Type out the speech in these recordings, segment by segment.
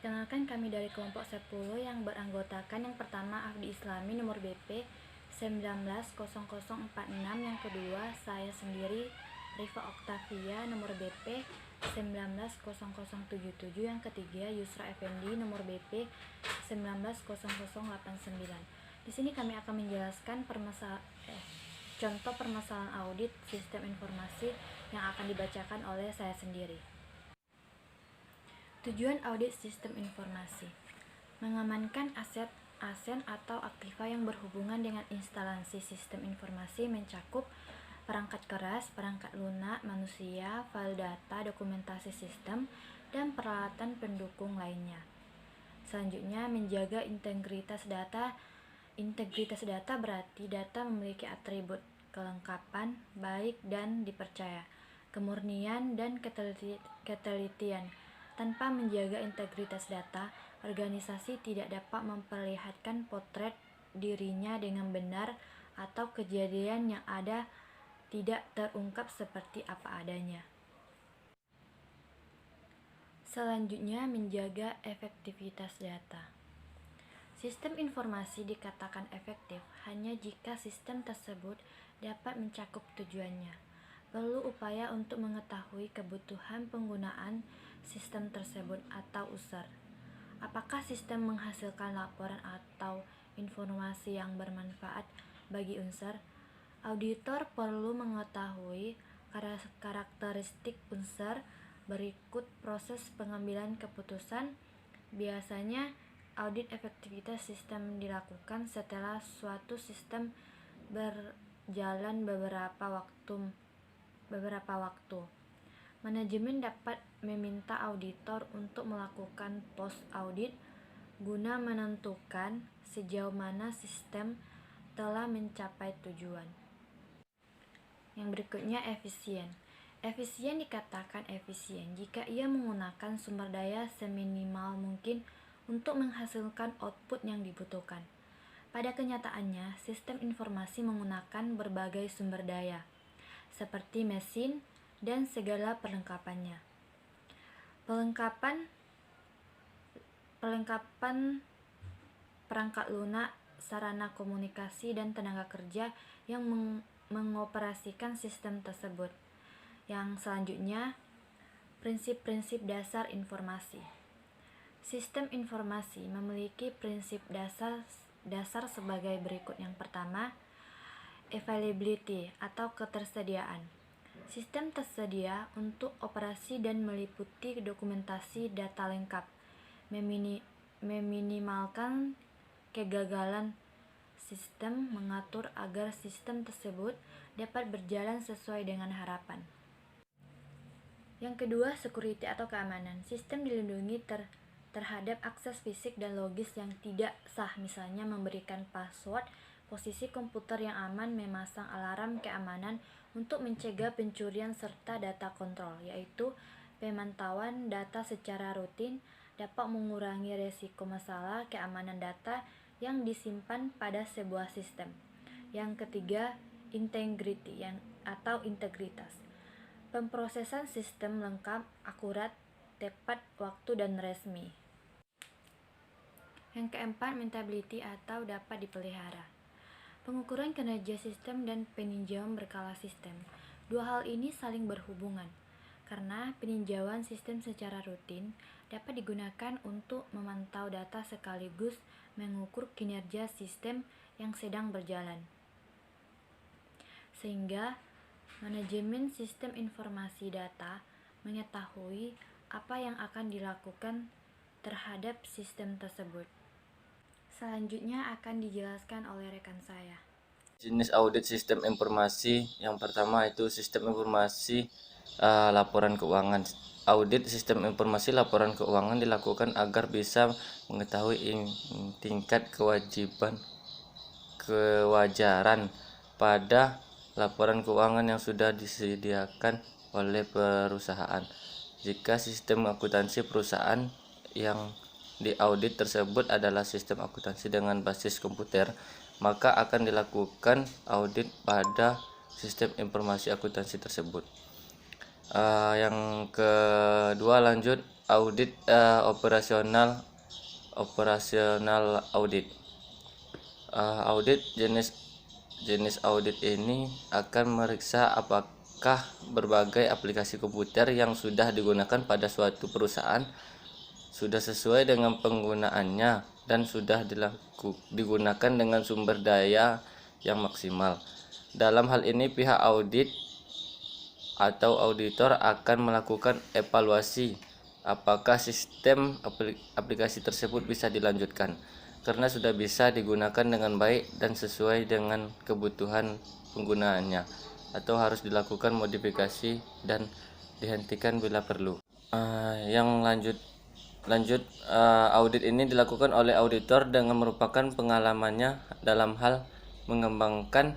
Perkenalkan, kami dari kelompok 10 yang beranggotakan yang pertama Afdi Islami nomor BP 190046, yang kedua saya sendiri Rifa Oktavia nomor BP 190077, yang ketiga Yusra Effendi nomor BP 190089. Di sini kami akan menjelaskan contoh permasalahan audit sistem informasi yang akan dibacakan oleh saya sendiri. Tujuan audit sistem informasi: mengamankan aset atau aktiva yang berhubungan dengan instalasi sistem informasi, mencakup perangkat keras, perangkat lunak, manusia, file data, dokumentasi sistem, dan peralatan pendukung lainnya. Selanjutnya, menjaga integritas data. Integritas data berarti data memiliki atribut kelengkapan, baik dan dipercaya, kemurnian, dan ketelitian. Tanpa menjaga integritas data, organisasi tidak dapat memperlihatkan potret dirinya dengan benar atau kejadian yang ada tidak terungkap seperti apa adanya. Selanjutnya, menjaga efektivitas data. Sistem informasi dikatakan efektif hanya jika sistem tersebut dapat mencakup tujuannya. Perlu upaya untuk mengetahui kebutuhan penggunaan sistem tersebut atau user. Apakah sistem menghasilkan laporan atau informasi yang bermanfaat bagi user? Auditor perlu mengetahui karakteristik user. Berikut proses pengambilan keputusan. Biasanya audit efektivitas sistem dilakukan setelah suatu sistem berjalan beberapa waktu. Manajemen dapat meminta auditor untuk melakukan post audit guna menentukan sejauh mana sistem telah mencapai tujuan. Yang berikutnya, efisien. Efisien dikatakan efisien jika ia menggunakan sumber daya seminimal mungkin untuk menghasilkan output yang dibutuhkan. Pada kenyataannya, sistem informasi menggunakan berbagai sumber daya, seperti mesin dan segala perlengkapannya. Perlengkapan perangkat lunak, sarana komunikasi, dan tenaga kerja yang mengoperasikan sistem tersebut. Yang selanjutnya, prinsip-prinsip dasar informasi. Sistem informasi memiliki prinsip dasar sebagai berikut. Yang pertama, availability atau ketersediaan. Sistem tersedia untuk operasi dan meliputi dokumentasi data lengkap, meminimalkan kegagalan sistem, mengatur agar sistem tersebut dapat berjalan sesuai dengan harapan. Yang kedua, security atau keamanan. Sistem dilindungi terhadap akses fisik dan logis yang tidak sah, misalnya memberikan password, posisi komputer yang aman, memasang alarm keamanan untuk mencegah pencurian, serta data kontrol, yaitu pemantauan data secara rutin dapat mengurangi risiko masalah keamanan data yang disimpan pada sebuah sistem. Yang ketiga, integrity atau integritas. Pemrosesan sistem lengkap, akurat, tepat waktu, dan resmi. Yang keempat, maintainability atau dapat dipelihara. Pengukuran kinerja sistem dan peninjauan berkala sistem. Dua hal ini saling berhubungan, karena peninjauan sistem secara rutin dapat digunakan untuk memantau data sekaligus mengukur kinerja sistem yang sedang berjalan. Sehingga manajemen sistem informasi data mengetahui apa yang akan dilakukan terhadap sistem tersebut. Selanjutnya akan dijelaskan oleh rekan saya. Jenis audit sistem informasi yang pertama itu sistem informasi laporan keuangan. Audit sistem informasi laporan keuangan dilakukan agar bisa mengetahui tingkat kewajaran pada laporan keuangan yang sudah disediakan oleh perusahaan. Jika sistem akuntansi perusahaan yang diaudit tersebut adalah sistem akuntansi dengan basis komputer, maka akan dilakukan audit pada sistem informasi akuntansi tersebut. Yang kedua, lanjut audit operasional audit. Audit jenis audit ini akan memeriksa apakah berbagai aplikasi komputer yang sudah digunakan pada suatu perusahaan sudah sesuai dengan penggunaannya dan sudah digunakan dengan sumber daya yang maksimal. Dalam hal ini pihak audit atau auditor akan melakukan evaluasi apakah sistem aplikasi tersebut bisa dilanjutkan karena sudah bisa digunakan dengan baik dan sesuai dengan kebutuhan penggunaannya, atau harus dilakukan modifikasi dan dihentikan bila perlu. Audit ini dilakukan oleh auditor dengan merupakan pengalamannya dalam hal mengembangkan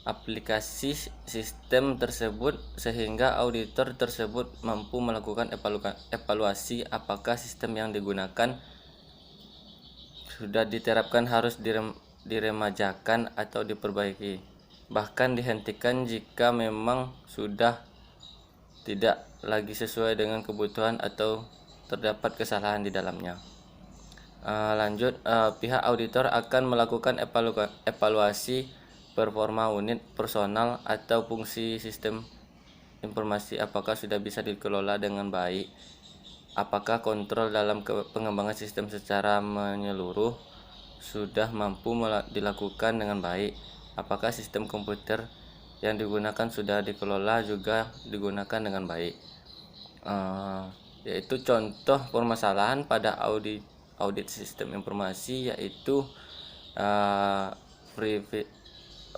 aplikasi sistem tersebut, sehingga auditor tersebut mampu melakukan evaluasi apakah sistem yang digunakan sudah diterapkan harus diremajakan atau diperbaiki, bahkan dihentikan jika memang sudah tidak lagi sesuai dengan kebutuhan atau terdapat kesalahan di dalamnya. Pihak auditor akan melakukan evaluasi performa unit, personal, atau fungsi sistem informasi apakah sudah bisa dikelola dengan baik, apakah kontrol dalam pengembangan sistem secara menyeluruh sudah mampu dilakukan dengan baik, apakah sistem komputer yang digunakan sudah dikelola juga digunakan dengan baik. Yaitu contoh permasalahan pada audit sistem informasi yaitu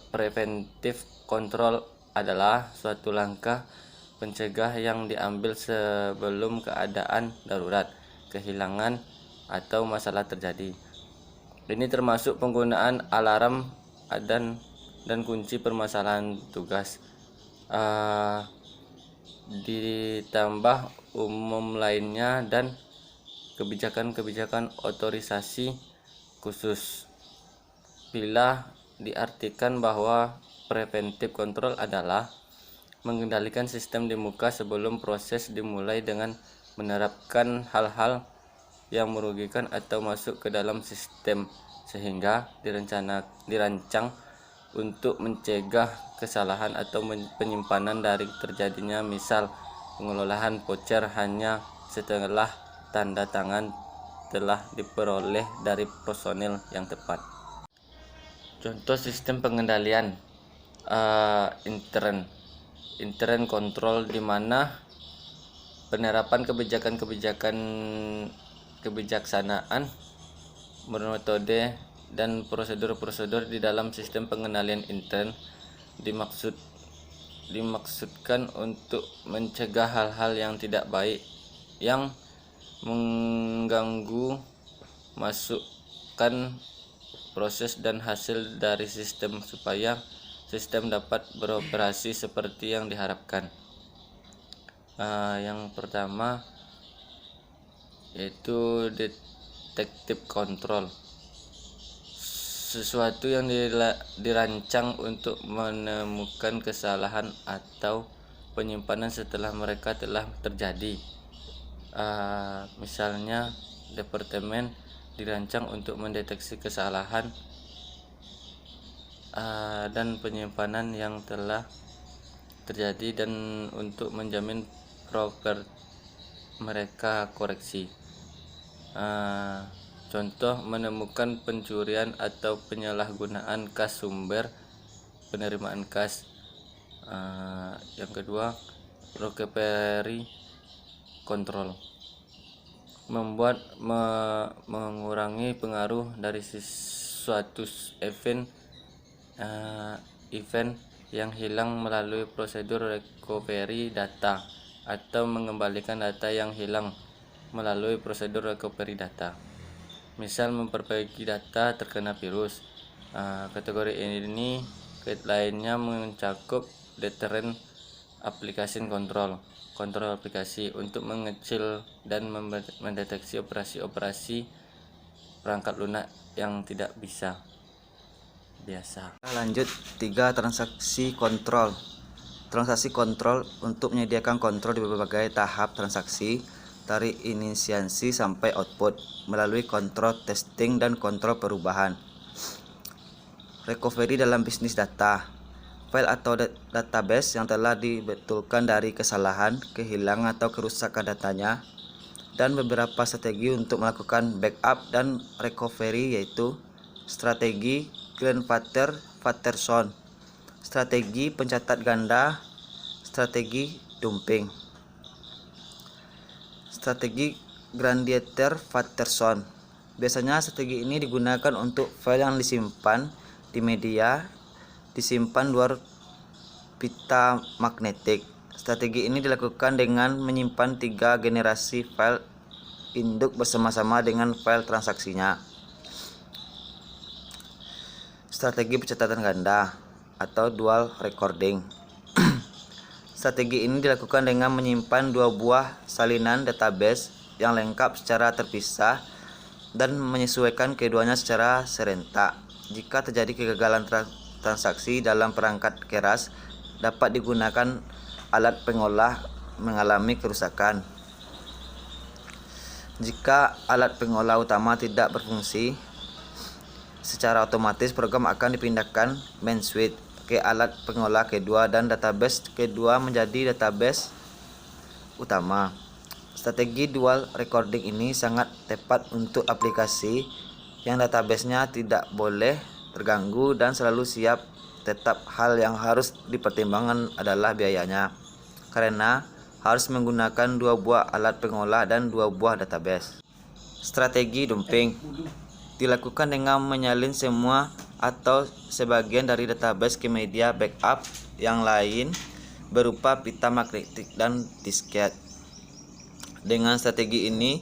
preventive control adalah suatu langkah pencegah yang diambil sebelum keadaan darurat, kehilangan, atau masalah terjadi. Ini termasuk penggunaan alarm dan kunci permasalahan tugas. Ditambah umum lainnya dan kebijakan-kebijakan otorisasi khusus. Bila diartikan bahwa preventive control adalah mengendalikan sistem di muka sebelum proses dimulai dengan menerapkan hal-hal yang merugikan atau masuk ke dalam sistem, sehingga dirancang untuk mencegah kesalahan atau penyimpanan dari terjadinya, misal pengelolaan voucher hanya setelah tanda tangan telah diperoleh dari personil yang tepat. Contoh sistem pengendalian intern control, di mana penerapan kebijaksanaan, metode dan prosedur-prosedur di dalam sistem pengendalian intern dimaksudkan untuk mencegah hal-hal yang tidak baik yang mengganggu masukan proses dan hasil dari sistem supaya sistem dapat beroperasi seperti yang diharapkan. Yang pertama yaitu detective control, sesuatu yang dirancang untuk menemukan kesalahan atau penyimpanan setelah mereka telah terjadi. Misalnya departemen dirancang untuk mendeteksi kesalahan dan penyimpanan yang telah terjadi dan untuk menjamin proper mereka koreksi. Contoh menemukan pencurian atau penyalahgunaan kas sumber penerimaan kas. Yang kedua, recovery control, mengurangi pengaruh dari suatu event yang hilang melalui prosedur recovery data, atau mengembalikan data yang hilang melalui prosedur recovery data. Misal memperbaiki data terkena virus. Kategori ini lainnya mencakup deterrent application control aplikasi untuk mengecil dan mendeteksi operasi-operasi perangkat lunak yang tidak biasa. Lanjut 3, transaksi kontrol untuk menyediakan kontrol di berbagai tahap transaksi. dari inisiasi sampai output melalui kontrol testing dan kontrol perubahan. Recovery dalam bisnis data. File atau database yang telah dibetulkan dari kesalahan, kehilangan atau kerusakan datanya, dan beberapa strategi untuk melakukan backup dan recovery, yaitu strategi Glenn-Patterson, strategi pencatat ganda, strategi dumping. Strategi Grandier-Patterson. Biasanya strategi ini digunakan untuk file yang disimpan di media disimpan luar pita magnetik. Strategi ini dilakukan dengan menyimpan 3 generasi file induk bersama-sama dengan file transaksinya. Strategi pencatatan ganda atau dual recording. Strategi ini dilakukan dengan menyimpan 2 buah salinan database yang lengkap secara terpisah dan menyesuaikan keduanya secara serentak. Jika terjadi kegagalan transaksi dalam perangkat keras, dapat digunakan alat pengolah mengalami kerusakan. Jika alat pengolah utama tidak berfungsi, secara otomatis program akan dipindahkan main switch ke alat pengolah kedua dan database kedua menjadi database utama. Strategi dual recording ini sangat tepat untuk aplikasi yang databasenya tidak boleh terganggu dan selalu siap. Tetap hal yang harus dipertimbangkan adalah biayanya, karena harus menggunakan 2 buah alat pengolah dan 2 buah database. Strategi dumping dilakukan dengan menyalin semua atau sebagian dari database ke media backup yang lain berupa pita magnetik dan disket. Dengan strategi ini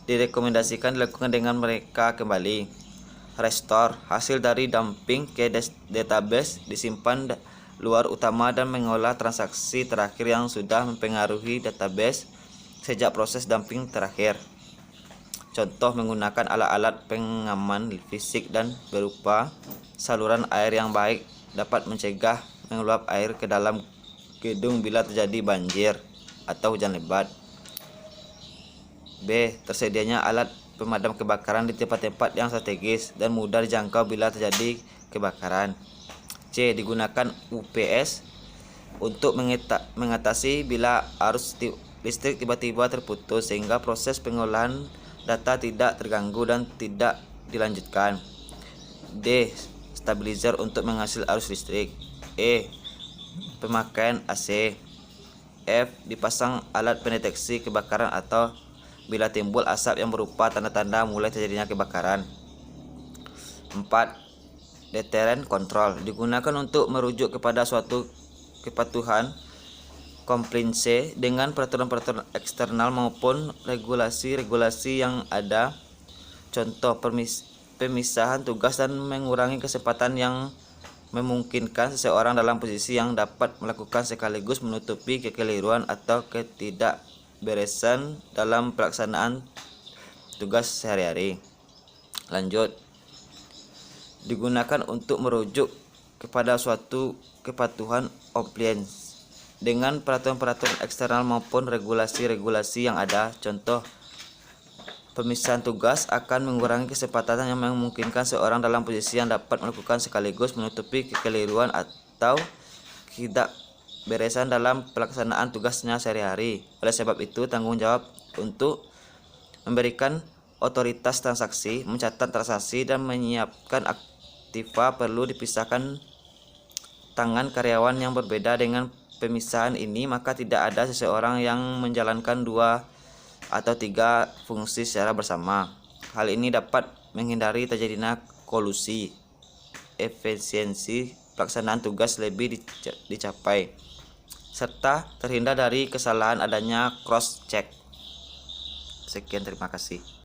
direkomendasikan dilakukan dengan mereka kembali. Restore hasil dari dumping ke database disimpan luar utama dan mengolah transaksi terakhir yang sudah mempengaruhi database sejak proses dumping terakhir. Contoh menggunakan alat-alat pengaman fisik dan berupa saluran air yang baik dapat mencegah menguap air ke dalam gedung bila terjadi banjir atau hujan lebat. B. Tersedianya alat pemadam kebakaran di tempat-tempat yang strategis dan mudah dijangkau bila terjadi kebakaran. C. Digunakan UPS untuk mengatasi bila arus listrik tiba-tiba terputus sehingga proses pengolahan data tidak terganggu dan tidak dilanjutkan. D. Stabilizer untuk menghasil arus listrik. E. Pemakaian AC. F. Dipasang alat pendeteksi kebakaran atau bila timbul asap yang berupa tanda-tanda mulai terjadinya kebakaran. 4. Deterrent control digunakan untuk merujuk kepada suatu kepatuhan compliance dengan peraturan-peraturan eksternal maupun regulasi-regulasi yang ada. Contoh pemisahan tugas dan mengurangi kesempatan yang memungkinkan seseorang dalam posisi yang dapat melakukan sekaligus menutupi kekeliruan atau ketidakberesan dalam pelaksanaan tugas sehari-hari. Lanjut, digunakan untuk merujuk kepada suatu kepatuhan compliance dengan peraturan-peraturan eksternal maupun regulasi-regulasi yang ada. Contoh, pemisahan tugas akan mengurangi kesempatan yang memungkinkan seorang dalam posisi yang dapat melakukan sekaligus menutupi kekeliruan atau ketidakberesan dalam pelaksanaan tugasnya sehari-hari. Oleh sebab itu, tanggung jawab untuk memberikan otoritas transaksi, mencatat transaksi, dan menyiapkan aktiva perlu dipisahkan tangan karyawan yang berbeda. Dengan pemisahan ini, maka tidak ada seseorang yang menjalankan 2 atau 3 fungsi secara bersama. Hal ini dapat menghindari terjadinya kolusi, efisiensi pelaksanaan tugas lebih dicapai, serta terhindar dari kesalahan adanya cross check. Sekian, terima kasih.